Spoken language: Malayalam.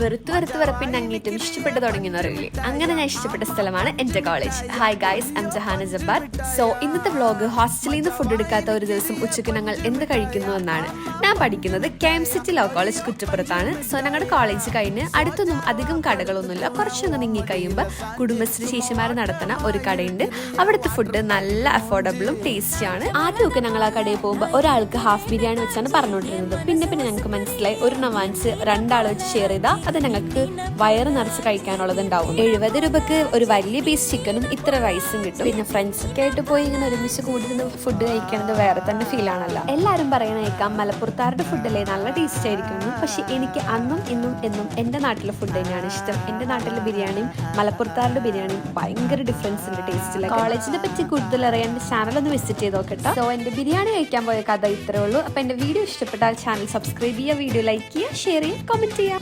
വെറുത്ത് വെറപ്പിന്റെ അങ്ങേറ്റം ഇഷ്ടപ്പെട്ടു തുടങ്ങിയെന്ന് അറിയില്ലേ, അങ്ങനെ ഞാൻ ഇഷ്ടപ്പെട്ട സ്ഥലമാണ് എന്റെ college. Hi guys, I M Jahana Jabbar. So ഇന്നത്തെ വ്ളോഗ് ഹോസ്റ്റലിൽ നിന്ന് ഫുഡ് എടുക്കാത്ത ഒരു ദിവസം ഉച്ചയ്ക്ക് ഞങ്ങൾ എന്ത് കഴിക്കുന്നു എന്നാണ്. ഞാൻ പഠിക്കുന്നത് KMCT ലോ കോളേജ് കുറ്റപ്പുറത്താണ്. സോ ഞങ്ങളുടെ കോളേജ് കഴിഞ്ഞ് അടുത്തൊന്നും അധികം കടകളൊന്നുമില്ല. കുറച്ചൊന്ന് നീങ്ങി കഴിയുമ്പോൾ കുടുംബശ്രീ ചേച്ചിമാർ നടത്തുന്ന ഒരു കടയുണ്ട്. അവിടുത്തെ ഫുഡ് നല്ല അഫോർഡബിളും ടേസ്റ്റിയാണ്. ആദ്യമൊക്കെ ഞങ്ങൾ ആ കടയിൽ പോകുമ്പോൾ ഒരാൾക്ക് ഹാഫ് ബിരിയാണി വെച്ചാണ് പറഞ്ഞുകൊണ്ടിരുന്നത്. പിന്നെ ഞങ്ങൾക്ക് മനസ്സിലായി ഒരു നവാൻസ് രണ്ടാൾ വെച്ച് ഷെയർ ചെയ്താൽ അത് ഞങ്ങൾക്ക് വയറ് നിറച്ച് കഴിക്കാനുള്ളത് ഉണ്ടാവും. 70 രൂപക്ക് ഒരു വലിയ പീസ് ചിക്കനും ഇത്ര റൈസും കിട്ടും. പിന്നെ ഫ്രണ്ട്സ് ഒക്കെ ആയിട്ട് പോയി ഇങ്ങനെ ഒരുമിച്ച് കൂടി ഫുഡ് കഴിക്കുന്നത് വേറെ തന്നെ ഫീൽ ആണല്ലോ. എല്ലാവരും പറയണ കേൾക്കാം മലപ്പുറത്താരുടെ ഫുഡല്ലേ നല്ല ടേസ്റ്റ് ആയിരിക്കും. പക്ഷെ എനിക്ക് അന്നും ഇന്നും എന്നും എൻ്റെ നാട്ടിലെ ഫുഡ് തന്നെയാണ് ഇഷ്ടം. എൻ്റെ നാട്ടിലെ ബിരിയാണിയും മലപ്പുറത്താരുടെ ബിരിയാണിയും ഭയങ്കര ഡിഫറൻസ് ഉണ്ട് ടേസ്റ്റിൽ. കോളേജിനെ പറ്റി കൂടുതൽ അറിയാൻ എൻ്റെ ചാനൽ ഒന്ന് വിസിറ്റ് ചെയ്ത് നോക്കട്ടെ. സോ എൻ്റെ ബിരിയാണി കഴിക്കാൻ പോയ കഥ ഇത്രേ ഉള്ളൂ. അപ്പൊ എൻ്റെ വീഡിയോ ഇഷ്ടപ്പെട്ടാൽ ചാനൽ സബ്സ്ക്രൈബ് ചെയ്യുക, വീഡിയോ ലൈക്ക് ചെയ്യുക, ഷെയർ ചെയ്യുക, കമന്റ് ചെയ്യുക.